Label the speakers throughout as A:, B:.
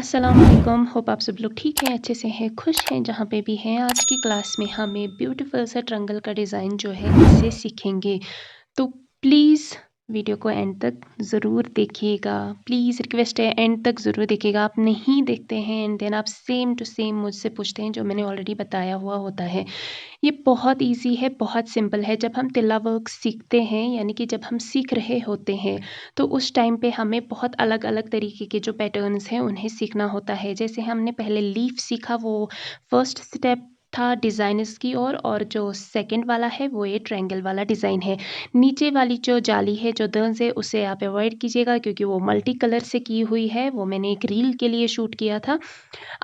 A: अस्सलामुअलैकुम। होप आप सब लोग ठीक हैं, अच्छे से हैं, खुश हैं जहाँ पे भी हैं। आज की क्लास में हमें ब्यूटीफुल सा ट्रायंगल का डिज़ाइन जो है इसे सीखेंगे। तो प्लीज़ वीडियो को एंड तक ज़रूर देखिएगा। प्लीज़ रिक्वेस्ट है, एंड तक ज़रूर देखिएगा। आप नहीं देखते हैं एंड देन आप सेम टू सेम मुझसे पूछते हैं जो मैंने ऑलरेडी बताया हुआ होता है। ये बहुत ईजी है, बहुत सिंपल है। जब हम तिल्ला वर्क सीखते हैं यानी कि जब हम सीख रहे होते हैं तो उस टाइम पे हमें बहुत अलग अलग तरीके के जो पैटर्न्स हैं उन्हें सीखना होता है। जैसे हमने पहले लीफ सीखा, वो फर्स्ट स्टेप था डिज़ाइनर्स की ओर, और जो सेकंड वाला है वो ये ट्रायंगल वाला डिज़ाइन है। नीचे वाली जो जाली है, जो दर्ज है, उसे आप अवॉइड कीजिएगा क्योंकि वो मल्टी कलर से की हुई है। वो मैंने एक रील के लिए शूट किया था।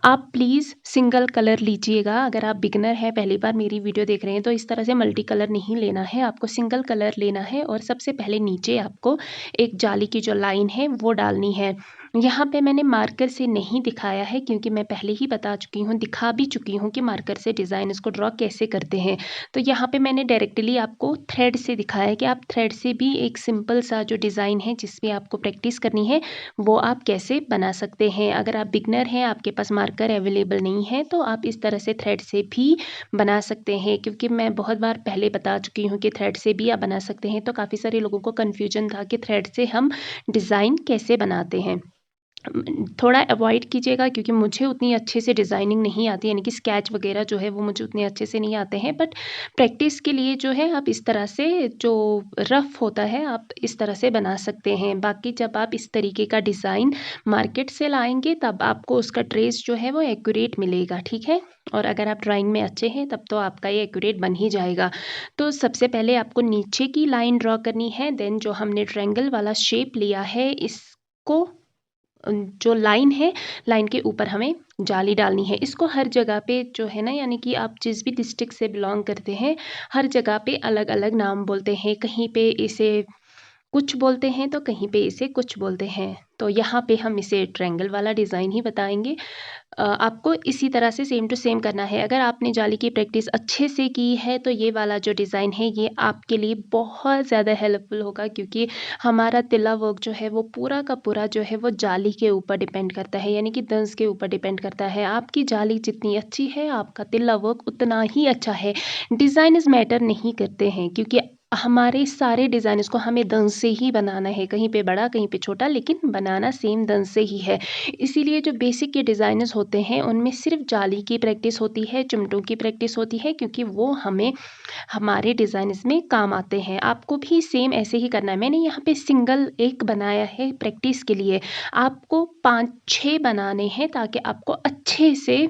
A: आप प्लीज़ सिंगल कलर लीजिएगा। अगर आप बिगिनर हैं, पहली बार मेरी वीडियो देख रहे हैं, तो इस तरह से मल्टी कलर नहीं लेना है, आपको सिंगल कलर लेना है। और सबसे पहले नीचे आपको एक जाली की जो लाइन है वो डालनी है। यहाँ पे मैंने मार्कर से नहीं दिखाया है क्योंकि मैं पहले ही बता चुकी हूँ, दिखा भी चुकी हूँ कि मार्कर से डिज़ाइन इसको ड्रॉ कैसे करते हैं। तो यहाँ पे मैंने डायरेक्टली आपको थ्रेड से दिखाया है कि आप थ्रेड से भी एक सिंपल सा जो डिज़ाइन है जिसमें आपको प्रैक्टिस करनी है वो आप कैसे बना सकते हैं। अगर आप बिगनर हैं, आपके पास मार्कर अवेलेबल नहीं है, तो आप इस तरह से थ्रेड से भी बना सकते हैं। क्योंकि मैं बहुत बार पहले बता चुकी हूँ कि थ्रेड से भी आप बना सकते हैं, तो काफ़ी सारे लोगों को कन्फ्यूजन था कि थ्रेड से हम डिज़ाइन कैसे बनाते हैं। थोड़ा अवॉइड कीजिएगा क्योंकि मुझे उतनी अच्छे से डिज़ाइनिंग नहीं आती, यानी कि स्केच वगैरह जो है वो मुझे उतने अच्छे से नहीं आते हैं। बट प्रैक्टिस के लिए जो है आप इस तरह से, जो रफ़ होता है आप इस तरह से बना सकते हैं। बाकी जब आप इस तरीके का डिज़ाइन मार्केट से लाएंगे तब आपको उसका ट्रेस जो है वो एक्यूरेट मिलेगा, ठीक है। और अगर आप ड्राइंग में अच्छे हैं तब तो आपका ये एक्यूरेट बन ही जाएगा। तो सबसे पहले आपको नीचे की लाइन ड्रॉ करनी है, देन जो हमने ट्रायंगल वाला शेप लिया है इसको, जो लाइन है, लाइन के ऊपर हमें जाली डालनी है। इसको हर जगह पे जो है ना, यानी कि आप जिस भी डिस्ट्रिक्ट से बिलोंग करते हैं, हर जगह पे अलग अलग नाम बोलते हैं। कहीं पे इसे कुछ बोलते हैं तो कहीं पे इसे कुछ बोलते हैं। तो यहाँ पे हम इसे ट्रायंगल वाला डिज़ाइन ही बताएंगे। आपको इसी तरह से सेम टू सेम करना है। अगर आपने जाली की प्रैक्टिस अच्छे से की है तो ये वाला जो डिज़ाइन है ये आपके लिए बहुत ज़्यादा हेल्पफुल होगा, क्योंकि हमारा तिल्ला वर्क जो है वो पूरा का पूरा जो है वो जाली के ऊपर डिपेंड करता है, यानी कि दंस के ऊपर डिपेंड करता है। आपकी जाली जितनी अच्छी है आपका तिल्ला वर्क उतना ही अच्छा है। डिज़ाइनर्स मैटर नहीं करते हैं क्योंकि हमारे सारे डिज़ाइनर्स को हमें दंस से ही बनाना है, कहीं पे बड़ा कहीं पे छोटा, लेकिन बनाना सेम दंस से ही है। इसीलिए जो बेसिक के डिज़ाइनर्स होते हैं उनमें सिर्फ जाली की प्रैक्टिस होती है, चिमटों की प्रैक्टिस होती है, क्योंकि वो हमें हमारे डिज़ाइनर्स में काम आते हैं। आपको भी सेम ऐसे ही करना है। मैंने यहाँ पे सिंगल एक बनाया है प्रैक्टिस के लिए, आपको 5-6 बनाने हैं ताकि आपको अच्छे से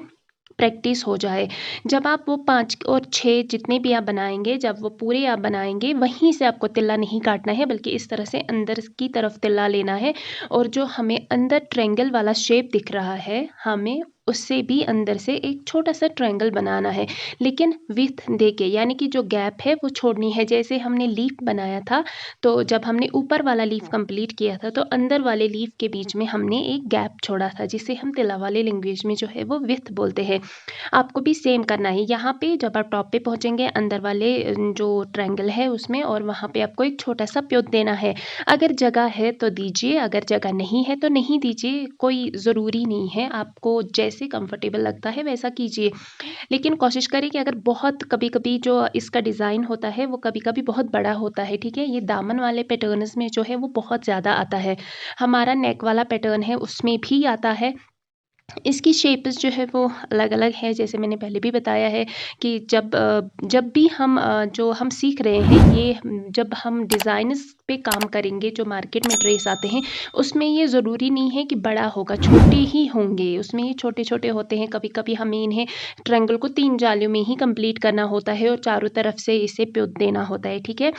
A: प्रैक्टिस हो जाए। जब आप वो 5 और 6 जितने भी आप बनाएंगे, जब वो पूरे आप बनाएंगे, वहीं से आपको तिल्ला नहीं काटना है बल्कि इस तरह से अंदर की तरफ तिल्ला लेना है। और जो हमें अंदर ट्रायंगल वाला शेप दिख रहा है, हमें उससे भी अंदर से एक छोटा सा ट्रायंगल बनाना है, लेकिन विथ देके, यानी कि जो गैप है वो छोड़नी है। जैसे हमने लीफ बनाया था, तो जब हमने ऊपर वाला लीफ कंप्लीट किया था तो अंदर वाले लीफ के बीच में हमने एक गैप छोड़ा था, जिसे हम तिल्ला वाले लैंग्वेज में जो है वो विथ बोलते हैं। आपको भी सेम करना है। यहाँ पे जब आप टॉप पे पहुँचेंगे अंदर वाले जो ट्रायंगल है उसमें, और वहाँ पे आपको एक छोटा सा प्योत देना है। अगर जगह है तो दीजिए, अगर जगह नहीं है तो नहीं दीजिए, कोई ज़रूरी नहीं है। आपको जैसे कंफर्टेबल लगता है वैसा कीजिए, लेकिन कोशिश करें कि अगर बहुत कभी-कभी जो इसका डिज़ाइन होता है वो कभी-कभी बहुत बड़ा होता है, ठीक है। ये दामन वाले पैटर्न्स में जो है वो बहुत ज़्यादा आता है। हमारा नेक वाला पैटर्न है उसमें भी आता है। इसकी शेप्स जो है वो अलग-अलग है, जैसे मैंने पहले भी बताया है कि जब भी हम जो हम सीख रहे हैं ये जब हम डिज़ाइन्स पे काम करेंगे, जो मार्केट में ड्रेस आते हैं उसमें ये ज़रूरी नहीं है कि बड़ा होगा, छोटे ही होंगे। उसमें ये छोटे-छोटे होते हैं। कभी-कभी हमें इन्हें ट्रायंगल को 3 जालियों में ही कंप्लीट करना होता है और चारों तरफ से इसे प्योत देना होता है, ठीक है।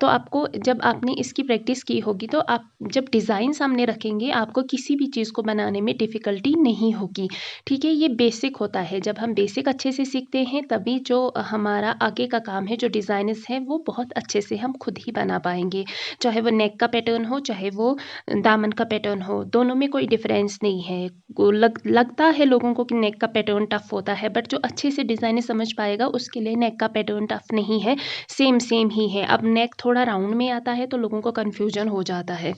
A: तो आपको, जब आपने इसकी प्रैक्टिस की होगी तो आप जब डिज़ाइन सामने रखेंगे आपको किसी भी चीज़ को बनाने में डिफ़िकल्टी नहीं होगी, ठीक है। ये बेसिक होता है। जब हम बेसिक अच्छे से सीखते हैं तभी जो हमारा आगे का काम है, जो डिज़ाइनर्स है, वो बहुत अच्छे से हम खुद ही बना पाएंगे। चाहे वो नेक का पैटर्न हो, चाहे वो दामन का पैटर्न हो, दोनों में कोई डिफरेंस नहीं है। लगता है लोगों को कि नेक का पैटर्न टफ होता है, बट जो अच्छे से डिज़ाइनर समझ पाएगा उसके लिए नेक का पैटर्न टफ नहीं है, सेम सेम ही है। अब नेक थोड़ा थोड़ा राउंड में आता है तो लोगों को कन्फ्यूजन हो जाता है।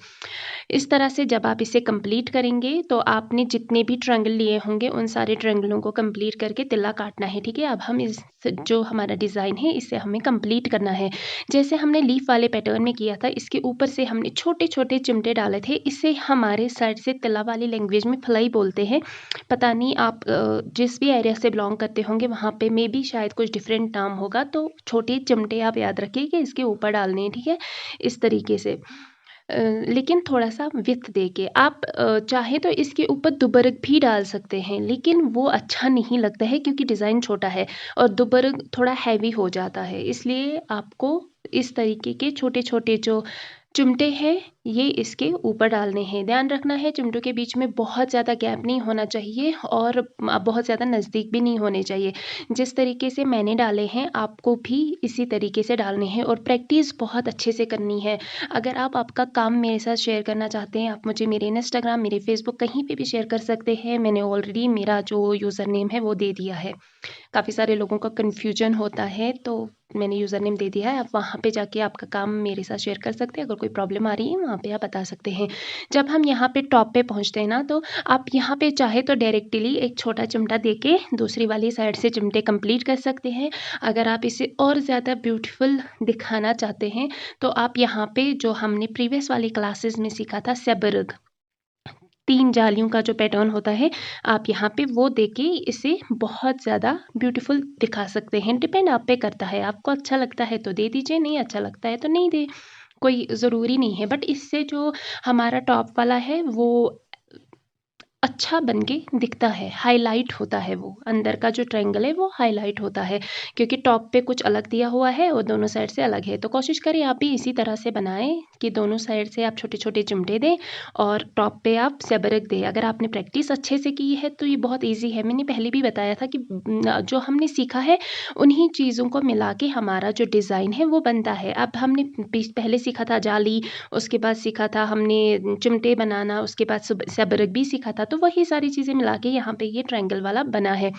A: इस तरह से जब आप इसे कंप्लीट करेंगे तो आपने जितने भी ट्रायंगल लिए होंगे उन सारे ट्रायंगलों को कंप्लीट करके तिल्ला काटना है, ठीक है। अब हम इस जो हमारा डिज़ाइन है इसे हमें कंप्लीट करना है। जैसे हमने लीफ वाले पैटर्न में किया था, इसके ऊपर से हमने छोटे-छोटे चिमटे डाले थे। इसे हमारे साइड से तिल्ला वाली लैंग्वेज में फ्लाई बोलते हैं। पता नहीं आप जिस भी एरिया से बिलॉन्ग करते होंगे वहाँ पे मे बी शायद कुछ डिफरेंट नाम होगा, तो छोटे चिमटे आप याद रखिए कि इसके ऊपर डालने हैं, ठीक है। इस तरीके से लेकिन थोड़ा-सा विड्थ देके आप चाहें तो इसके ऊपर दुबर्ग भी डाल सकते हैं, लेकिन वो अच्छा नहीं लगता है क्योंकि डिज़ाइन छोटा है और दुबर्ग थोड़ा हैवी हो जाता है। इसलिए आपको इस तरीके के छोटे-छोटे जो चिमटे हैं, ये इसके ऊपर डालने हैं। ध्यान रखना है चिमटों के बीच में बहुत ज़्यादा गैप नहीं होना चाहिए और बहुत ज़्यादा नज़दीक भी नहीं होने चाहिए। जिस तरीके से मैंने डाले हैं, आपको भी इसी तरीके से डालने हैं और प्रैक्टिस बहुत अच्छे से करनी है। अगर आप आपका काम मेरे साथ शेयर करना चाहते हैं, आप मुझे मेरे इंस्टाग्राम, मेरे फेसबुक कहीं पे भी शेयर कर सकते हैं। मैंने ऑलरेडी मेरा जो यूज़र नेम है वो दे दिया है। काफ़ी सारे लोगों का कन्फ्यूजन होता है, तो मैंने यूज़र नेम दे दिया है। आप वहाँ पे जाके आपका काम मेरे साथ शेयर कर सकते हैं। अगर कोई प्रॉब्लम आ रही है वहाँ पे आप बता सकते हैं। जब हम यहाँ पे टॉप पे पहुँचते हैं ना, तो आप यहाँ पे चाहे तो डायरेक्टली एक छोटा चिमटा देके दूसरी वाली साइड से चिमटे कंप्लीट कर सकते हैं। अगर आप इसे और ज़्यादा ब्यूटीफुल दिखाना चाहते हैं तो आप यहाँ पे जो हमने प्रीवियस वाली क्लासेस में सीखा था सेबरग, 3 जालियों का जो पैटर्न होता है, आप यहाँ पे वो देके इसे बहुत ज़्यादा ब्यूटीफुल दिखा सकते हैं। डिपेंड आप पे करता है, आपको अच्छा लगता है तो दे दीजिए, नहीं अच्छा लगता है तो नहीं दें, कोई ज़रूरी नहीं है। बट इससे जो हमारा टॉप वाला है वो अच्छा बन के दिखता है, हाइलाइट होता है वो, अंदर का जो ट्रायंगल है वो हाइलाइट होता है, क्योंकि टॉप पे कुछ अलग दिया हुआ है और दोनों साइड से अलग है। तो कोशिश करें आप भी इसी तरह से बनाएँ कि दोनों साइड से आप छोटे-छोटे चिमटे दें और टॉप पे आप सेबरक दें। अगर आपने प्रैक्टिस अच्छे से की है तो ये बहुत ईज़ी है। मैंने पहले भी बताया था कि जो हमने सीखा है उन्हीं चीज़ों को मिला के हमारा जो डिज़ाइन है वो बनता है। अब हमने पहले सीखा था जाली, उसके बाद सीखा था हमने चिमटे बनाना, उसके बाद सेबरक भी सीखा था, तो वही सारी चीज़ें मिला के यहाँ पे ये ट्रायंगल वाला बना है।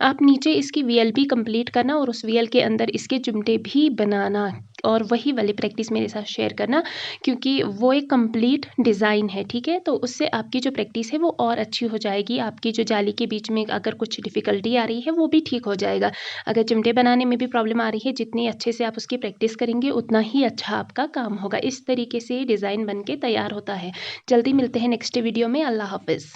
A: आप नीचे इसकी वीएल भी कंप्लीट करना और उस वीएल के अंदर इसके चिमटे भी बनाना और वही वाली प्रैक्टिस मेरे साथ शेयर करना, क्योंकि वो एक कंप्लीट डिज़ाइन है, ठीक है। तो उससे आपकी जो प्रैक्टिस है वो और अच्छी हो जाएगी। आपकी जो जाली के बीच में अगर कुछ डिफ़िकल्टी आ रही है वो भी ठीक हो जाएगा। अगर चिमटे बनाने में भी प्रॉब्लम आ रही है, जितनी अच्छे से आप उसकी प्रैक्टिस करेंगे उतना ही अच्छा आपका काम होगा। इस तरीके से डिज़ाइन बन के तैयार होता है। जल्दी मिलते हैं नेक्स्ट वीडियो में। अल्लाह हाफ़िज़।